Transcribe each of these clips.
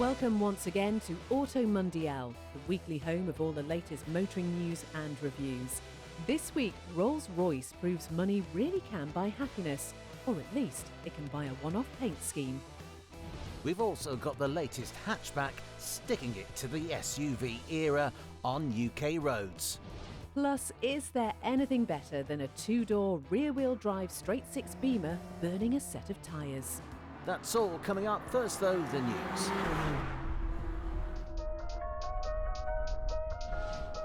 Welcome once again to Auto Mundial, the weekly home of all the latest motoring news and reviews. This week, Rolls-Royce proves money really can buy happiness, or at least it can buy a one-off paint scheme. We've also got the latest hatchback sticking it to the SUV era on UK roads. Plus, is there anything better than a two-door rear-wheel drive straight-six Beamer burning a set of tyres? That's all coming up. First though, the news.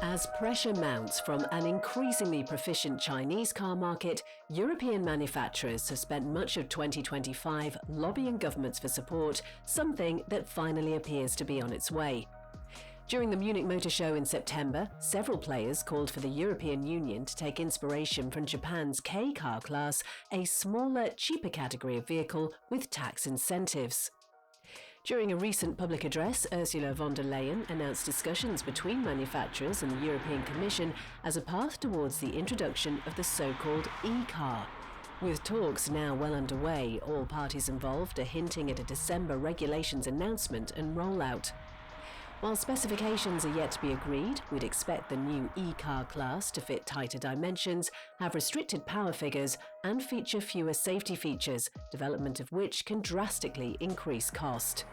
As pressure mounts from an increasingly proficient Chinese car market, European manufacturers have spent much of 2025 lobbying governments for support, something that finally appears to be on its way. During the Munich Motor Show in September, several players called for the European Union to take inspiration from Japan's K car class, a smaller, cheaper category of vehicle with tax incentives. During a recent public address, Ursula von der Leyen announced discussions between manufacturers and the European Commission as a path towards the introduction of the so-called e-car. With talks now well underway, all parties involved are hinting at a December regulations announcement and rollout. While specifications are yet to be agreed, we'd expect the new e-car class to fit tighter dimensions, have restricted power figures, and feature fewer safety features, development of which can drastically increase cost.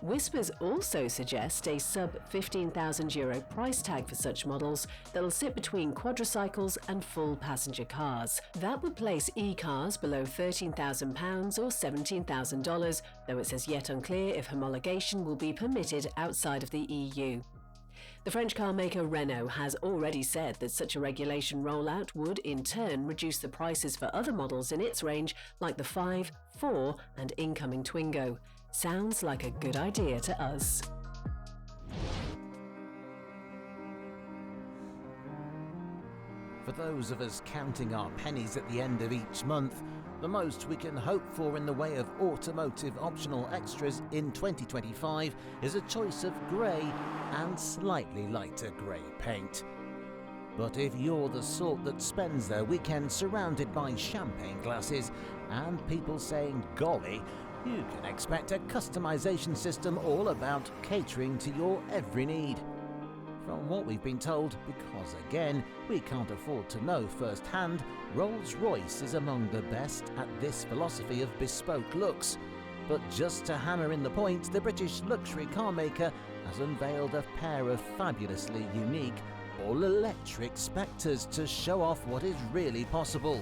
Whispers also suggest a sub-€15,000 price tag for such models that'll sit between quadricycles and full passenger cars. That would place e-cars below £13,000 or $17,000, though it's as yet unclear if homologation will be permitted outside of the EU. The French car maker Renault has already said that such a regulation rollout would in turn reduce the prices for other models in its range like the 5, 4 and incoming Twingo. Sounds like a good idea to us. For those of us counting our pennies at the end of each month, the most we can hope for in the way of automotive optional extras in 2025 is a choice of grey and slightly lighter grey paint. But if you're the sort that spends their weekend surrounded by champagne glasses and people saying golly, you can expect a customization system all about catering to your every need. From what we've been told, because again, we can't afford to know firsthand, Rolls-Royce is among the best at this philosophy of bespoke looks. But just to hammer in the point, the British luxury car maker has unveiled a pair of fabulously unique, all-electric Spectres to show off what is really possible.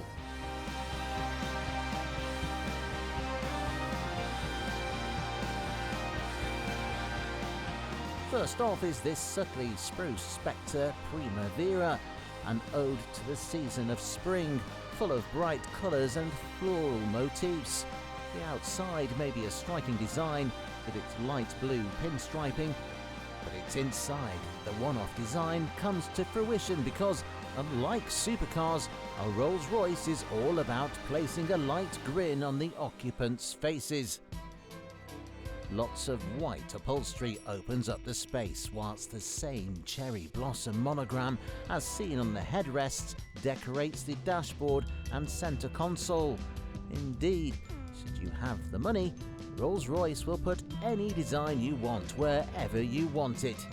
First off is this subtly spruce Spectre Primavera, an ode to the season of spring, full of bright colours and floral motifs. The outside may be a striking design with its light blue pinstriping, but its inside, the one-off design, comes to fruition because, unlike supercars, a Rolls-Royce is all about placing a light grin on the occupants' faces. Lots of white upholstery opens up the space, whilst the same cherry blossom monogram, as seen on the headrests, decorates the dashboard and centre console. Indeed, should you have the money, Rolls-Royce will put any design you want wherever you want it.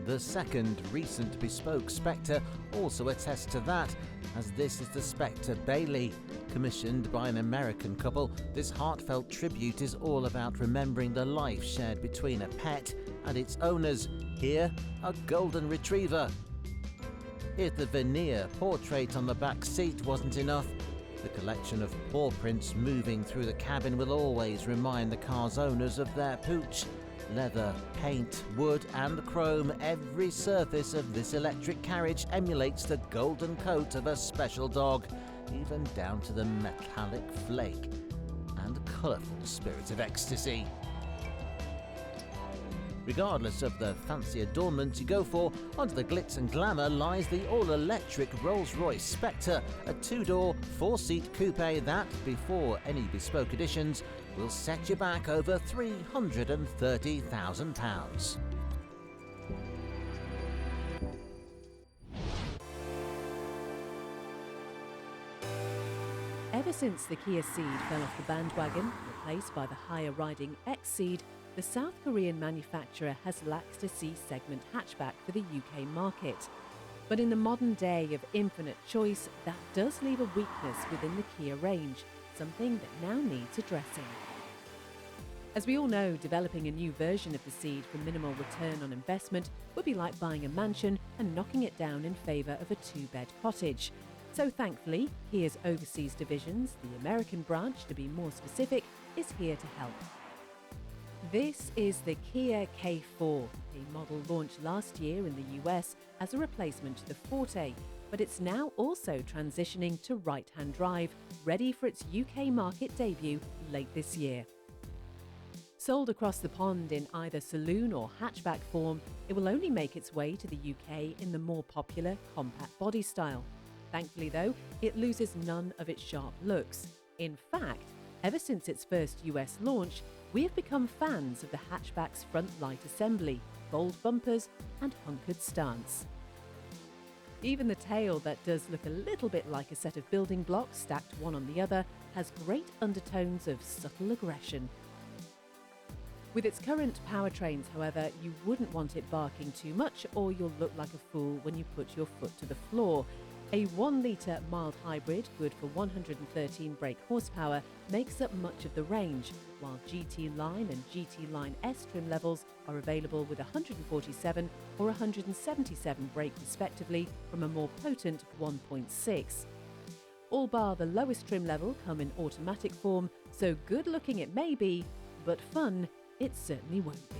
The second recent bespoke Spectre also attests to that, as this is the Spectre Bailey. Commissioned by an American couple, this heartfelt tribute is all about remembering the life shared between a pet and its owners, here a golden retriever. If the veneer portrait on the back seat wasn't enough, the collection of paw prints moving through the cabin will always remind the car's owners of their pooch. Leather, paint, wood and chrome, every surface of this electric carriage emulates the golden coat of a special dog, even down to the metallic flake and colourful spirit of ecstasy. Regardless of the fancy adornment you go for, under the glitz and glamour lies the all-electric Rolls-Royce Spectre, a two-door, four-seat coupe that, before any bespoke additions, will set you back over £330,000. Ever since the Kia Ceed fell off the bandwagon, replaced by the higher-riding X Ceed, the South Korean manufacturer has laxed a C-segment hatchback for the UK market. But in the modern day of infinite choice, that does leave a weakness within the Kia range, something that now needs addressing. As we all know, developing a new version of the Ceed for minimal return on investment would be like buying a mansion and knocking it down in favour of a two-bed cottage. So thankfully, Kia's overseas divisions, the American branch to be more specific, is here to help. This is the Kia K4, a model launched last year in the US as a replacement to the Forte, but it's now also transitioning to right-hand drive, ready for its UK market debut late this year. Sold across the pond in either saloon or hatchback form, it will only make its way to the UK in the more popular compact body style. Thankfully though, it loses none of its sharp looks. In fact, ever since its first US launch, we have become fans of the hatchback's front light assembly, bold bumpers and hunkered stance. Even the tail, that does look a little bit like a set of building blocks stacked one on the other, has great undertones of subtle aggression. With its current powertrains, however, you wouldn't want it barking too much or you'll look like a fool when you put your foot to the floor. A 1-litre mild hybrid, good for 113 brake horsepower, makes up much of the range, while GT Line and GT Line S trim levels are available with 147 or 177 brake respectively from a more potent 1.6. All bar the lowest trim level come in automatic form, so good looking it may be, but fun it certainly won't be.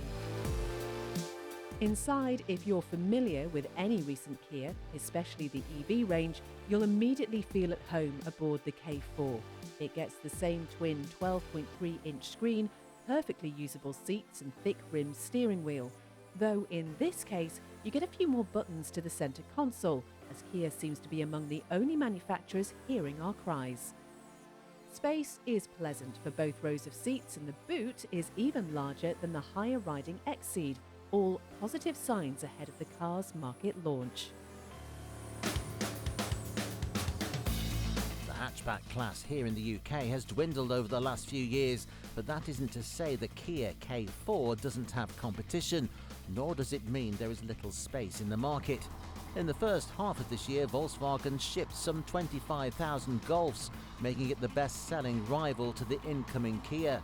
Inside, if you're familiar with any recent Kia, especially the EV range, you'll immediately feel at home aboard the K4. It gets the same twin 12.3-inch screen, perfectly usable seats and thick-rimmed steering wheel. Though in this case, you get a few more buttons to the centre console, as Kia seems to be among the only manufacturers hearing our cries. Space is pleasant for both rows of seats, and the boot is even larger than the higher-riding X Ceed, all positive signs ahead of the car's market launch. The hatchback class here in the UK has dwindled over the last few years, but that isn't to say the Kia K4 doesn't have competition, nor does it mean there is little space in the market. In the first half of this year, Volkswagen shipped some 25,000 Golfs, making it the best-selling rival to the incoming Kia.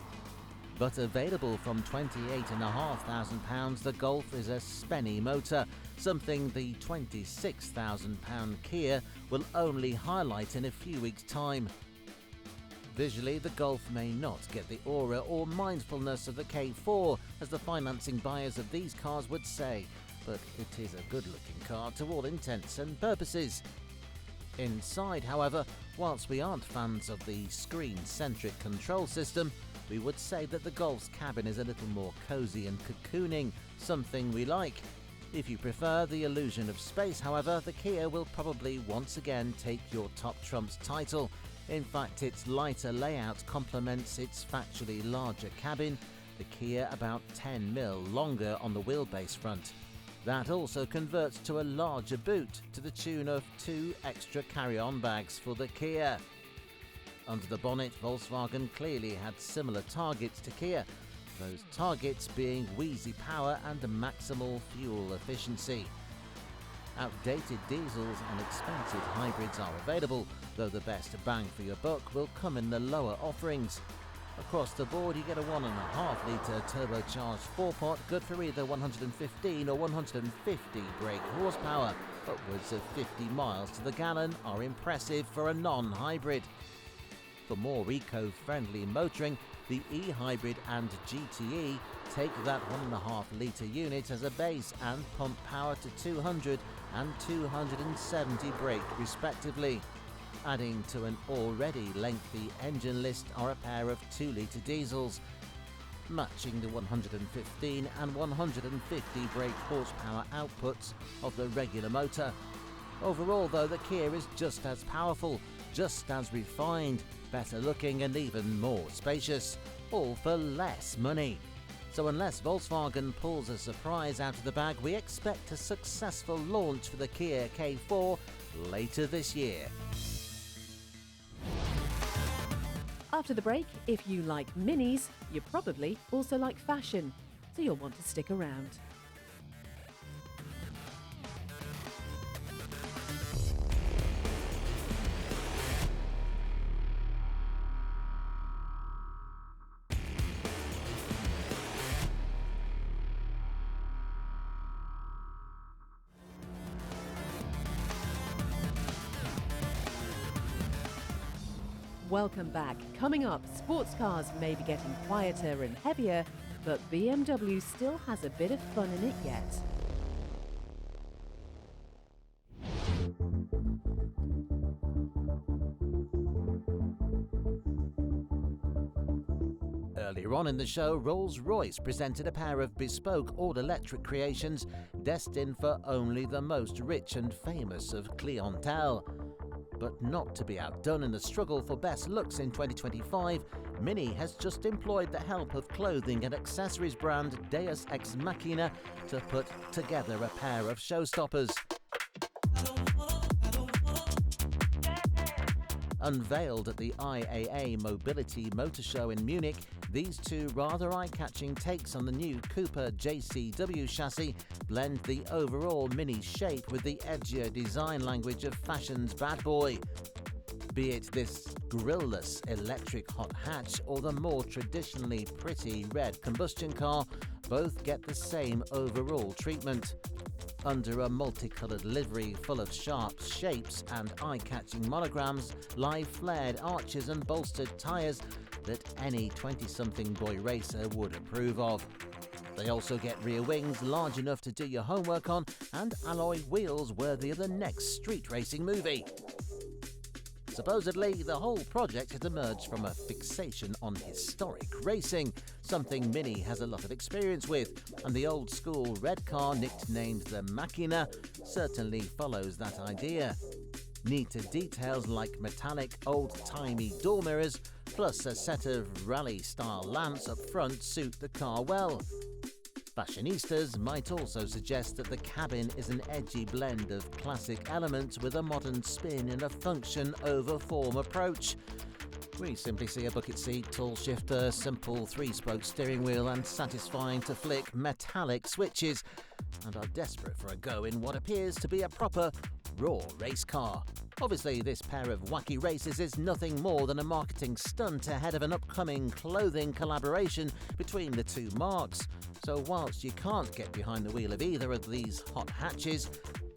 But available from £28,500, the Golf is a spenny motor, something the £26,000 Kia will only highlight in a few weeks' time. Visually, the Golf may not get the aura or mindfulness of the K4, as the financing buyers of these cars would say, but it is a good-looking car to all intents and purposes. Inside, however, whilst we aren't fans of the screen-centric control system, we would say that the Golf's cabin is a little more cosy and cocooning, something we like. If you prefer the illusion of space, however, the Kia will probably once again take your top trumps title. In fact, its lighter layout complements its factually larger cabin, the Kia about 10mm longer on the wheelbase front. That also converts to a larger boot, to the tune of 2 extra carry-on bags for the Kia. Under the bonnet, Volkswagen clearly had similar targets to Kia, those targets being wheezy power and maximal fuel efficiency. Outdated diesels and expensive hybrids are available, though the best bang for your buck will come in the lower offerings. Across the board, you get a 1.5-litre turbocharged 4-pot, good for either 115 or 150 brake horsepower. Upwards of 50 miles to the gallon are impressive for a non-hybrid. For more eco-friendly motoring, the e-hybrid and GTE take that 1.5-litre unit as a base and pump power to 200 and 270 brake respectively. Adding to an already lengthy engine list are a pair of 2-litre diesels, matching the 115 and 150 brake horsepower outputs of the regular motor. Overall, though, the Kia is just as powerful, just as refined, better looking and even more spacious, all for less money. So unless Volkswagen pulls a surprise out of the bag, we expect a successful launch for the Kia K4 later this year. After the break, if you like minis, you probably also like fashion, so you'll want to stick around. Welcome back. Coming up, sports cars may be getting quieter and heavier, but BMW still has a bit of fun in it yet. Earlier on in the show, Rolls-Royce presented a pair of bespoke all-electric creations destined for only the most rich and famous of clientele. But not to be outdone in the struggle for best looks in 2025, Mini has just employed the help of clothing and accessories brand Deus Ex Machina to put together a pair of showstoppers. Unveiled at the IAA Mobility Motor Show in Munich, these two rather eye-catching takes on the new Cooper JCW chassis blend the overall Mini shape with the edgier design language of fashion's bad boy. Be it this grille-less electric hot hatch or the more traditionally pretty red combustion car, both get the same overall treatment. Under a multicoloured livery full of sharp shapes and eye-catching monograms lie flared arches and bolstered tyres that any 20-something boy racer would approve of. They also get rear wings large enough to do your homework on and alloy wheels worthy of the next street racing movie. Supposedly, the whole project has emerged from a fixation on historic racing, something Mini has a lot of experience with, and the old-school red car nicknamed the Machina certainly follows that idea. Neater details like metallic, old-timey door mirrors, plus a set of rally-style lamps up front suit the car well. Fashionistas might also suggest that the cabin is an edgy blend of classic elements with a modern spin and a function over form approach. We simply see a bucket seat, tall shifter, simple three-spoke steering wheel and satisfying to flick metallic switches, and are desperate for a go in what appears to be a proper raw race car. Obviously, this pair of wacky races is nothing more than a marketing stunt ahead of an upcoming clothing collaboration between the two marques. So whilst you can't get behind the wheel of either of these hot hatches,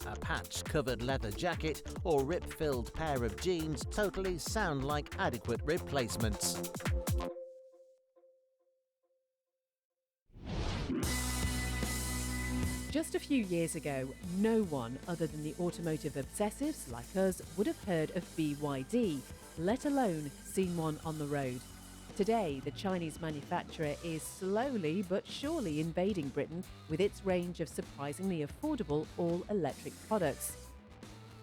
a patch-covered leather jacket or rip-filled pair of jeans totally sound like adequate replacements. Just a few years ago, no one other than the automotive obsessives like us would have heard of BYD, let alone seen one on the road. Today, the Chinese manufacturer is slowly but surely invading Britain with its range of surprisingly affordable all-electric products.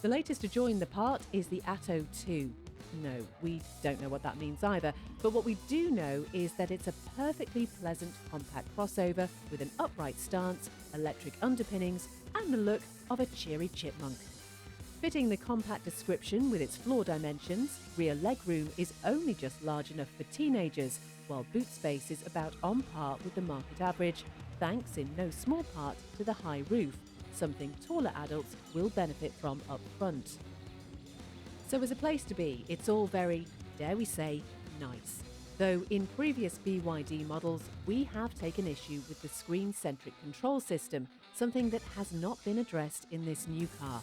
The latest to join the part is the Atto 2. No, we don't know what that means either, but what we do know is that it's a perfectly pleasant compact crossover with an upright stance, electric underpinnings, and the look of a cheery chipmunk. Fitting the compact description with its floor dimensions, rear legroom is only just large enough for teenagers, while boot space is about on par with the market average, thanks in no small part to the high roof, something taller adults will benefit from up front. So as a place to be, it's all very, dare we say, nice. Though in previous BYD models, we have taken issue with the screen-centric control system, something that has not been addressed in this new car.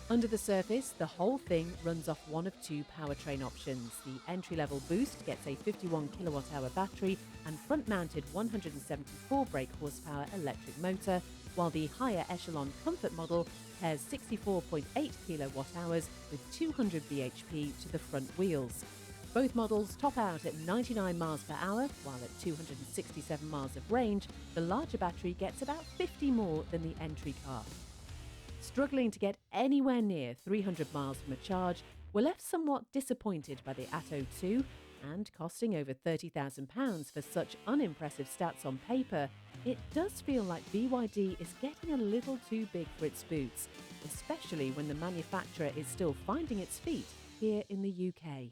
Under the surface, the whole thing runs off one of two powertrain options. The entry-level Boost gets a 51 kilowatt-hour battery and front-mounted 174 brake horsepower electric motor, while the higher echelon Comfort model pairs 64.8 kilowatt-hours with 200 bhp to the front wheels. Both models top out at 99 miles per hour, while at 267 miles of range, the larger battery gets about 50 more than the entry car. Struggling to get anywhere near 300 miles from a charge, we're left somewhat disappointed by the Atto 2, and costing over £30,000 for such unimpressive stats on paper, it does feel like BYD is getting a little too big for its boots, especially when the manufacturer is still finding its feet here in the UK.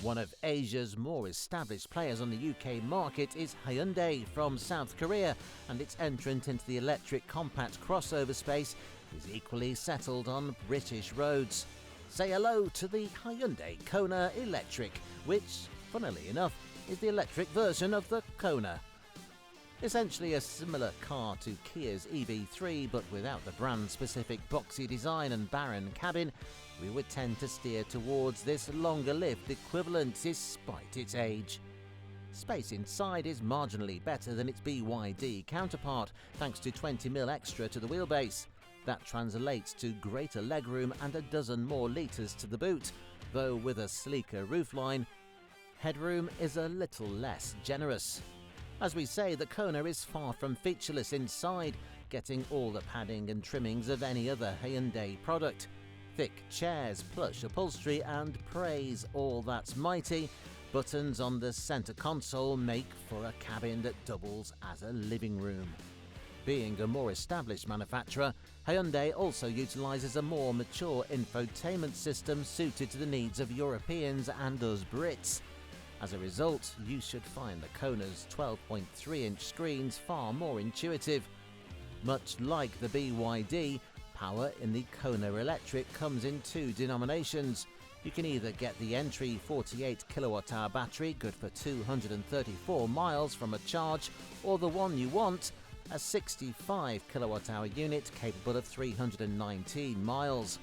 One of Asia's more established players on the UK market is Hyundai from South Korea, and its entrant into the electric compact crossover space is equally settled on British roads. Say hello to the Hyundai Kona Electric, which, funnily enough, is the electric version of the Kona. Essentially a similar car to Kia's EV3, but without the brand-specific boxy design and barren cabin, we would tend to steer towards this longer-lived equivalent despite its age. Space inside is marginally better than its BYD counterpart, thanks to 20mm extra to the wheelbase. That translates to greater legroom and a dozen more litres to the boot, though with a sleeker roofline, headroom is a little less generous. As we say, the Kona is far from featureless inside, getting all the padding and trimmings of any other Hyundai product. Thick chairs, plush upholstery and praise all that's mighty. Buttons on the centre console make for a cabin that doubles as a living room. Being a more established manufacturer, Hyundai also utilises a more mature infotainment system suited to the needs of Europeans and us Brits. As a result, you should find the Kona's 12.3-inch screens far more intuitive. Much like the BYD, power in the Kona Electric comes in two denominations. You can either get the entry 48 kWh battery, good for 234 miles from a charge, or the one you want, a 65 kWh unit capable of 319 miles.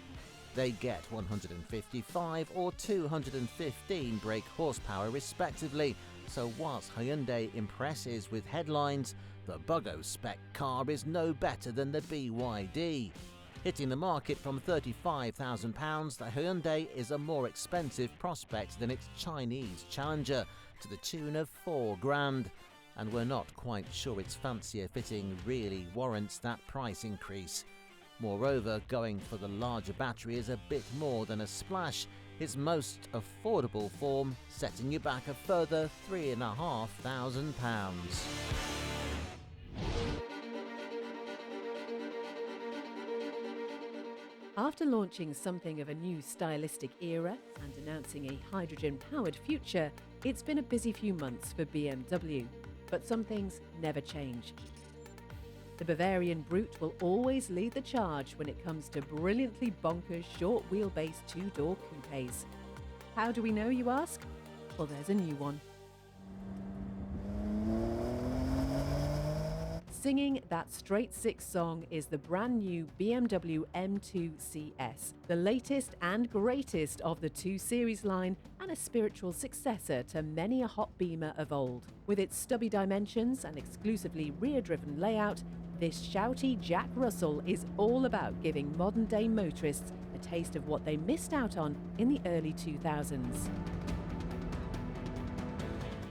They get 155 or 215 brake horsepower respectively, so whilst Hyundai impresses with headlines, the Buggo spec car is no better than the BYD. Hitting the market from £35,000, the Hyundai is a more expensive prospect than its Chinese challenger, to the tune of £4,000, and we're not quite sure its fancier fitting really warrants that price increase. Moreover, going for the larger battery is a bit more than a splash, its most affordable form setting you back a further £3,500. After launching something of a new stylistic era and announcing a hydrogen-powered future, it's been a busy few months for BMW. But some things never change. The Bavarian Brute will always lead the charge when it comes to brilliantly bonkers short wheelbase two-door coupes. How do we know, you ask? Well, there's a new one. Singing that straight six song is the brand new BMW M2 CS, the latest and greatest of the 2 Series line and a spiritual successor to many a hot beamer of old. With its stubby dimensions and exclusively rear-driven layout, this shouty Jack Russell is all about giving modern-day motorists a taste of what they missed out on in the early 2000s.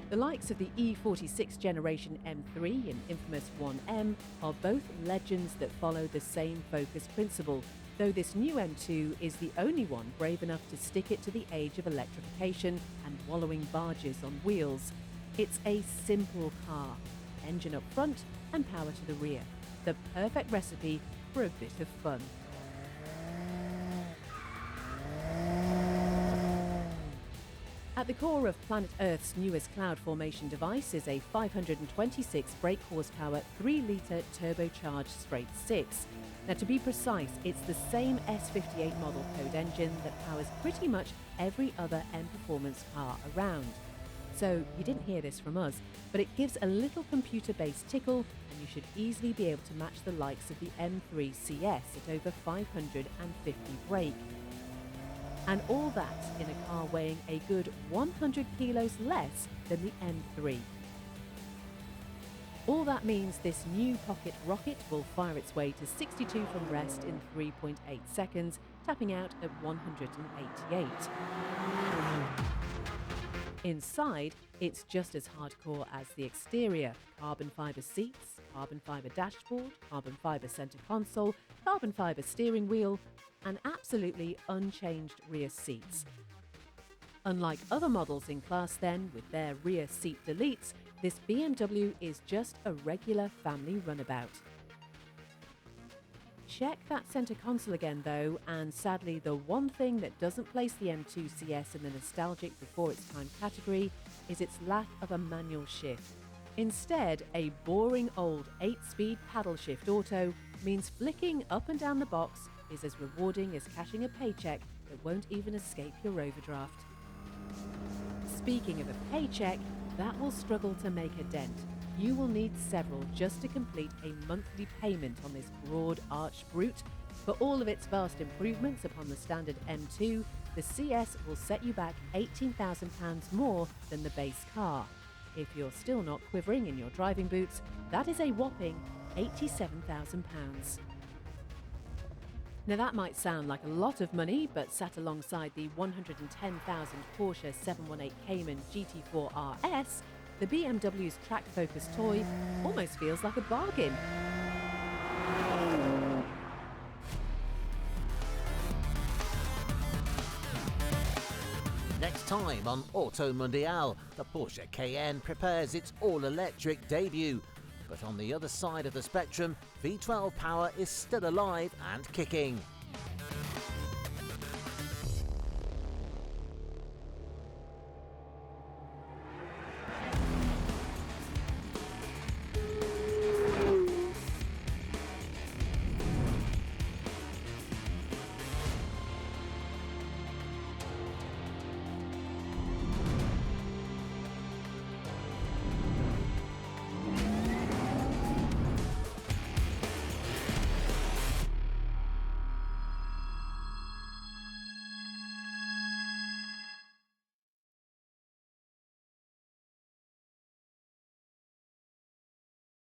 The likes of the E46 generation M3 and infamous 1M are both legends that follow the same focus principle, though this new M2 is the only one brave enough to stick it to the age of electrification and wallowing barges on wheels. It's a simple car, engine up front and power to the rear. The perfect recipe for a bit of fun. At the core of planet Earth's newest cloud formation device is a 526 brake horsepower 3-litre turbocharged straight 6. Now, to be precise, it's the same S58 model code engine that powers pretty much every other M performance car around. So you didn't hear this from us, but it gives a little computer-based tickle, and you should easily be able to match the likes of the M3 CS at over 550 brake. And all that in a car weighing a good 100 kilos less than the M3. All that means this new pocket rocket will fire its way to 62 from rest in 3.8 seconds, tapping out at 188. Inside, it's just as hardcore as the exterior. Carbon fibre seats, carbon fibre dashboard, carbon fibre centre console, carbon fibre steering wheel, and absolutely unchanged rear seats. Unlike other models in class then, with their rear seat deletes, this BMW is just a regular family runabout. check that centre console again though, and sadly the one thing that doesn't place the M2 CS in the nostalgic before its time category is its lack of a manual shift. Instead, a boring old 8-speed paddle shift auto means flicking up and down the box is as rewarding as cashing a paycheck that won't even escape your overdraft. Speaking of a paycheck, that will struggle to make a dent. You will need several just to complete a monthly payment on this broad arched brute. For all of its vast improvements upon the standard M2, the CS will set you back £18,000 more than the base car. If you're still not quivering in your driving boots, that is a whopping £87,000. Now that might sound like a lot of money, but sat alongside the £110,000 Porsche 718 Cayman GT4 RS, the BMW's track-focused toy almost feels like a bargain. Next time on Auto Mundial, the Porsche Cayenne prepares its all-electric debut. But on the other side of the spectrum, V12 power is still alive and kicking.